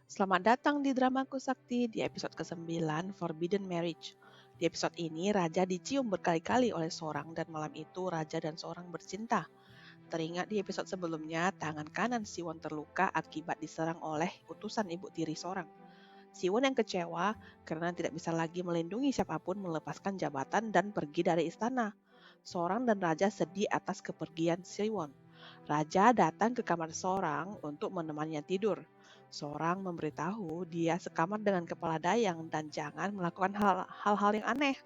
Selamat datang di Dramaku Sakti di episode ke-9 Forbidden Marriage. Di episode ini, Raja dicium berkali-kali oleh seorang dan malam itu Raja dan seorang bercinta. Teringat di episode sebelumnya, tangan kanan Siwon terluka akibat diserang oleh utusan ibu tiri seorang. Siwon yang kecewa karena tidak bisa lagi melindungi siapapun melepaskan jabatan dan pergi dari istana. Seorang dan Raja sedih atas kepergian Siwon. Raja datang ke kamar seorang untuk menemaninya tidur. Seorang memberitahu dia sekamar dengan kepala dayang dan jangan melakukan hal-hal yang aneh.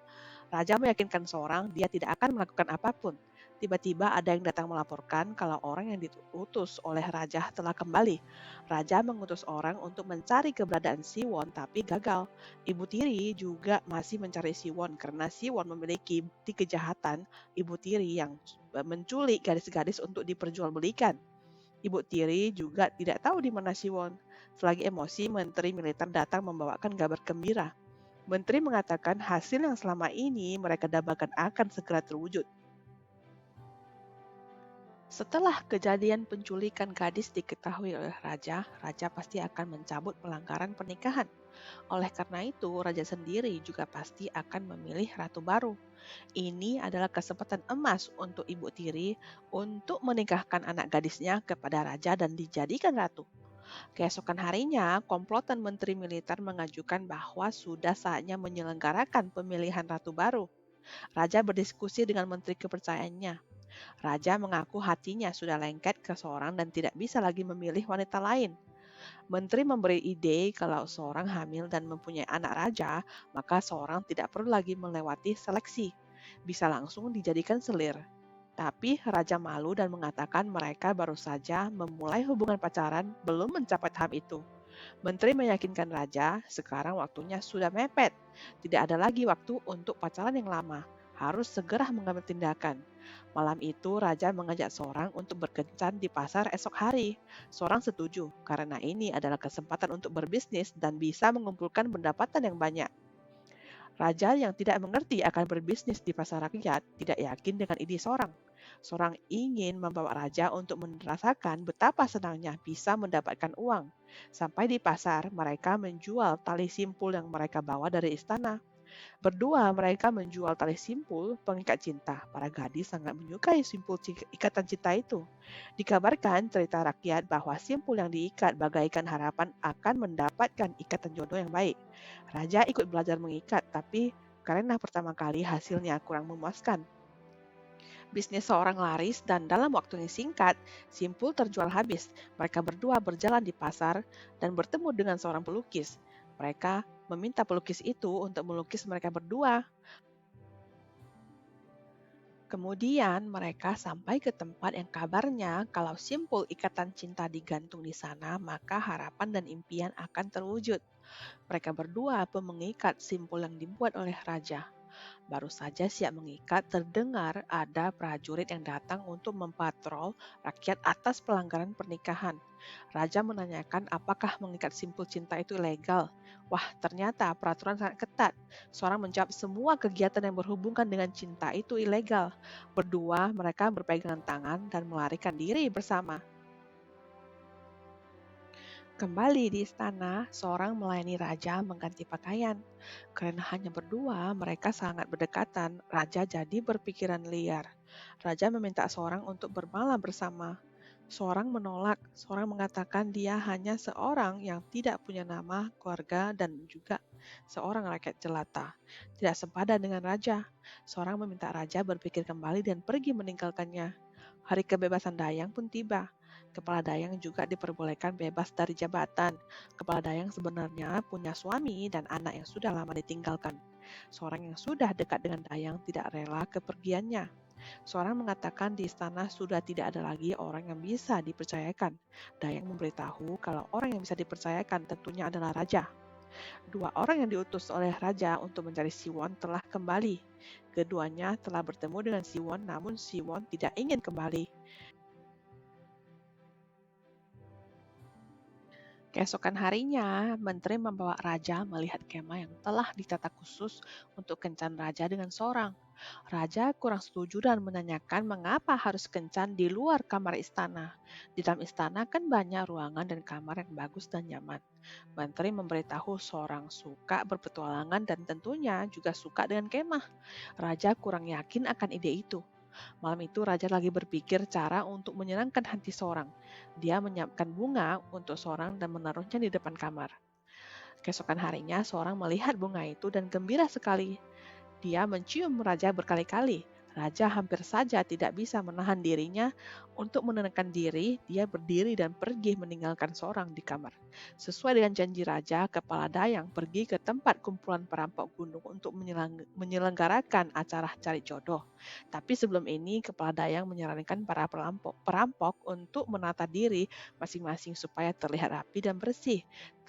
Raja meyakinkan seorang dia tidak akan melakukan apapun. Tiba-tiba ada yang datang melaporkan kalau orang yang diutus oleh raja telah kembali. Raja mengutus orang untuk mencari keberadaan Siwon tapi gagal. Ibu tiri juga masih mencari Siwon karena Siwon memiliki bukti kejahatan ibu tiri yang menculik gadis-gadis untuk diperjualbelikan. Ibu tiri juga tidak tahu di mana Siwon. Selagi emosi, menteri militer datang membawakan kabar gembira. Menteri mengatakan hasil yang selama ini mereka dambakan akan segera terwujud. Setelah kejadian penculikan gadis diketahui oleh raja, raja pasti akan mencabut pelanggaran pernikahan. Oleh karena itu, raja sendiri juga pasti akan memilih ratu baru. Ini adalah kesempatan emas untuk ibu tiri untuk menikahkan anak gadisnya kepada raja dan dijadikan ratu. Keesokan harinya, komplotan menteri militer mengajukan bahwa sudah saatnya menyelenggarakan pemilihan ratu baru. Raja berdiskusi dengan menteri kepercayaannya. Raja mengaku hatinya sudah lengket ke seorang dan tidak bisa lagi memilih wanita lain. Menteri memberi ide kalau seorang hamil dan mempunyai anak raja, maka seorang tidak perlu lagi melewati seleksi. Bisa langsung dijadikan selir. Tapi Raja malu dan mengatakan mereka baru saja memulai hubungan pacaran belum mencapai tahap itu. Menteri meyakinkan Raja, sekarang waktunya sudah mepet. Tidak ada lagi waktu untuk pacaran yang lama. Harus segera mengambil tindakan. Malam itu, Raja mengajak seorang untuk berkencan di pasar esok hari. Seorang setuju, karena ini adalah kesempatan untuk berbisnis dan bisa mengumpulkan pendapatan yang banyak. Raja yang tidak mengerti akan berbisnis di pasar rakyat tidak yakin dengan ide seorang. Seorang ingin membawa raja untuk merasakan betapa senangnya bisa mendapatkan uang. Sampai di pasar, mereka menjual tali simpul yang mereka bawa dari istana. Berdua mereka menjual tali simpul pengikat cinta. Para gadis sangat menyukai simpul ikatan cinta itu. Dikabarkan cerita rakyat bahwa simpul yang diikat bagaikan harapan akan mendapatkan ikatan jodoh yang baik. Raja ikut belajar mengikat, tapi karena pertama kali hasilnya kurang memuaskan. Bisnis seorang laris dan dalam waktu yang singkat, simpul terjual habis. Mereka berdua berjalan di pasar dan bertemu dengan seorang pelukis. Mereka meminta pelukis itu untuk melukis mereka berdua. Kemudian mereka sampai ke tempat yang kabarnya kalau simpul ikatan cinta digantung di sana, maka harapan dan impian akan terwujud. Mereka berdua pun mengikat simpul yang dibuat oleh raja. Baru saja siap mengikat, terdengar ada prajurit yang datang untuk mempatrol rakyat atas pelanggaran pernikahan. Raja menanyakan apakah mengikat simpul cinta itu ilegal. Wah, ternyata peraturan sangat ketat. Seorang menjawab semua kegiatan yang berhubungan dengan cinta itu ilegal. Berdua mereka berpegangan tangan dan melarikan diri bersama. Kembali di istana, seorang melayani raja mengganti pakaian. Karena hanya berdua, mereka sangat berdekatan. Raja jadi berpikiran liar. Raja meminta seorang untuk bermalam bersama. Seorang menolak. Seorang mengatakan dia hanya seorang yang tidak punya nama, keluarga, dan juga seorang rakyat jelata. Tidak sepadan dengan raja. Seorang meminta raja berpikir kembali dan pergi meninggalkannya. Hari kebebasan Dayang pun tiba. Kepala Dayang juga diperbolehkan bebas dari jabatan. Kepala Dayang sebenarnya punya suami dan anak yang sudah lama ditinggalkan. Seorang yang sudah dekat dengan Dayang tidak rela kepergiannya. Seorang mengatakan di istana sudah tidak ada lagi orang yang bisa dipercayakan. Dayang memberitahu kalau orang yang bisa dipercayakan tentunya adalah raja. Dua orang yang diutus oleh raja untuk mencari Siwon telah kembali. Keduanya telah bertemu dengan Siwon, namun Siwon tidak ingin kembali. Keesokan harinya, menteri membawa raja melihat kemah yang telah ditata khusus untuk kencan raja dengan seorang. Raja kurang setuju dan menanyakan mengapa harus kencan di luar kamar istana. Di dalam istana kan banyak ruangan dan kamar yang bagus dan nyaman. Menteri memberitahu seorang suka berpetualangan dan tentunya juga suka dengan kemah. Raja kurang yakin akan ide itu. Malam itu Raja lagi berpikir cara untuk menyenangkan hati seorang. Dia menyiapkan bunga untuk seorang dan menaruhnya di depan kamar. Keesokan harinya seorang melihat bunga itu dan gembira sekali. Dia mencium raja berkali-kali. Raja hampir saja tidak bisa menahan dirinya untuk menenangkan diri. Dia berdiri dan pergi meninggalkan seorang di kamar. Sesuai dengan janji raja, kepala dayang pergi ke tempat kumpulan perampok gunung untuk menyelenggarakan acara cari jodoh. Tapi sebelum ini, kepala dayang menyarankan para perampok untuk menata diri masing-masing supaya terlihat rapi dan bersih.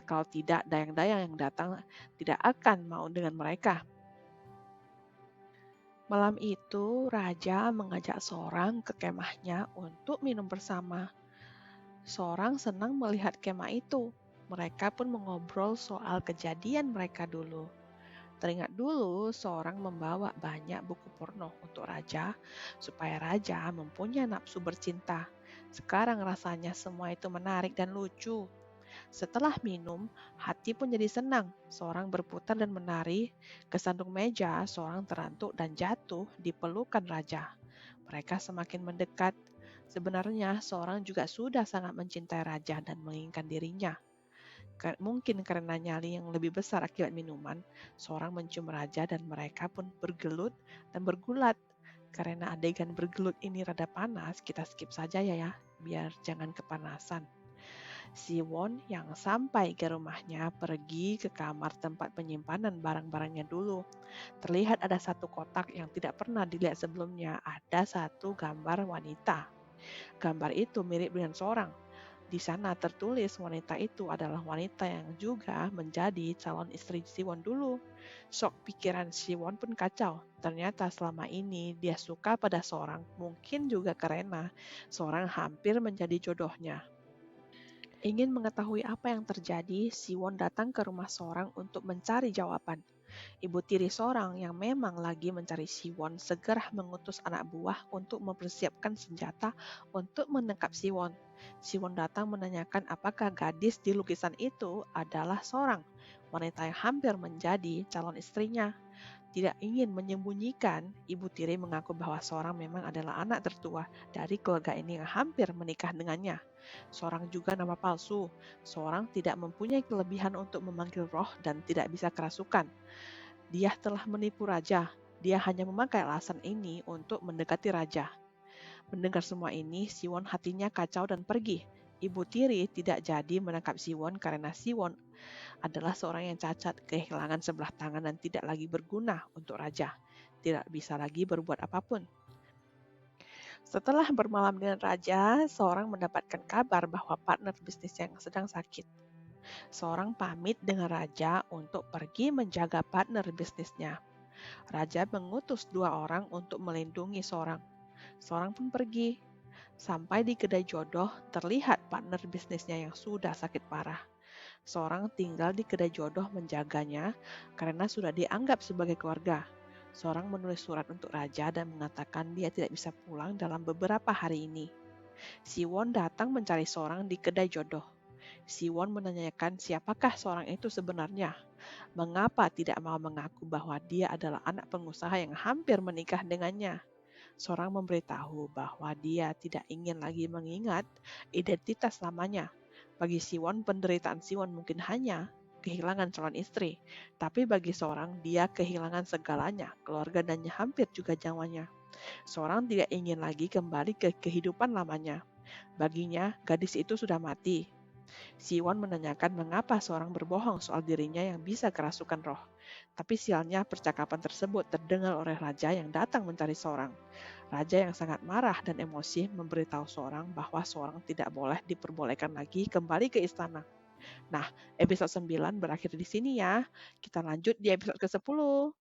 Kalau tidak, dayang-dayang yang datang tidak akan mau dengan mereka. Malam itu, raja mengajak seorang ke kemahnya untuk minum bersama. Seorang senang melihat kemah itu. Mereka pun mengobrol soal kejadian mereka dulu. Teringat dulu, seorang membawa banyak buku porno untuk raja, supaya raja mempunyai nafsu bercinta. Sekarang rasanya semua itu menarik dan lucu. Setelah minum, hati pun jadi senang. Seorang berputar dan menari. Ke sandung meja, seorang terantuk dan jatuh di pelukan raja. Mereka semakin mendekat. Sebenarnya, seorang juga sudah sangat mencintai raja dan menginginkan dirinya. Mungkin karena nyali yang lebih besar akibat minuman, seorang mencium raja dan mereka pun bergelut dan bergulat. Karena adegan bergelut ini rada panas, kita skip saja ya, biar jangan kepanasan. Siwon yang sampai ke rumahnya pergi ke kamar tempat penyimpanan barang-barangnya dulu. Terlihat ada satu kotak yang tidak pernah dilihat sebelumnya. Ada satu gambar wanita. Gambar itu mirip dengan seorang. Di sana tertulis wanita itu adalah wanita yang juga menjadi calon istri Siwon dulu. Sok pikiran Siwon pun kacau. Ternyata selama ini dia suka pada seorang, mungkin juga karena seorang hampir menjadi jodohnya. Ingin mengetahui apa yang terjadi, Siwon datang ke rumah seorang untuk mencari jawaban. Ibu tiri seorang yang memang lagi mencari Siwon segera mengutus anak buah untuk mempersiapkan senjata untuk menangkap Siwon. Siwon datang menanyakan apakah gadis di lukisan itu adalah seorang wanita yang hampir menjadi calon istrinya. Tidak ingin menyembunyikan, ibu tiri mengaku bahwa seorang memang adalah anak tertua dari keluarga ini yang hampir menikah dengannya. Seorang juga nama palsu. Seorang tidak mempunyai kelebihan untuk memanggil roh dan tidak bisa kerasukan. Dia telah menipu raja. Dia hanya memakai alasan ini untuk mendekati raja. Mendengar semua ini, Siwon hatinya kacau dan pergi. Ibu tiri tidak jadi menangkap Siwon karena Siwon adalah seorang yang cacat, kehilangan sebelah tangan dan tidak lagi berguna untuk raja. Tidak bisa lagi berbuat apapun. Setelah bermalam dengan raja, seorang mendapatkan kabar bahwa partner bisnis yang sedang sakit. Seorang pamit dengan raja untuk pergi menjaga partner bisnisnya. Raja mengutus dua orang untuk melindungi seorang. Seorang pun pergi. Sampai di kedai jodoh, terlihat partner bisnisnya yang sudah sakit parah. Seorang tinggal di kedai jodoh menjaganya karena sudah dianggap sebagai keluarga. Seorang menulis surat untuk raja dan mengatakan dia tidak bisa pulang dalam beberapa hari ini. Siwon datang mencari seorang di kedai jodoh. Siwon menanyakan siapakah seorang itu sebenarnya. Mengapa tidak mau mengaku bahwa dia adalah anak pengusaha yang hampir menikah dengannya. Seorang memberitahu bahwa dia tidak ingin lagi mengingat identitas lamanya. Bagi Siwon, penderitaan Siwon mungkin hanya kehilangan calon istri, tapi bagi seorang dia kehilangan segalanya, keluarga dan hampir juga nyawanya. Seorang tidak ingin lagi kembali ke kehidupan lamanya. Baginya, gadis itu sudah mati. Siwon menanyakan mengapa seorang berbohong soal dirinya yang bisa kerasukan roh. Tapi sialnya percakapan tersebut terdengar oleh raja yang datang mencari seorang. Raja yang sangat marah dan emosi memberitahu seorang bahwa seorang tidak boleh diperbolehkan lagi kembali ke istana. Nah, episode 9 berakhir di sini ya. Kita lanjut di episode ke-10.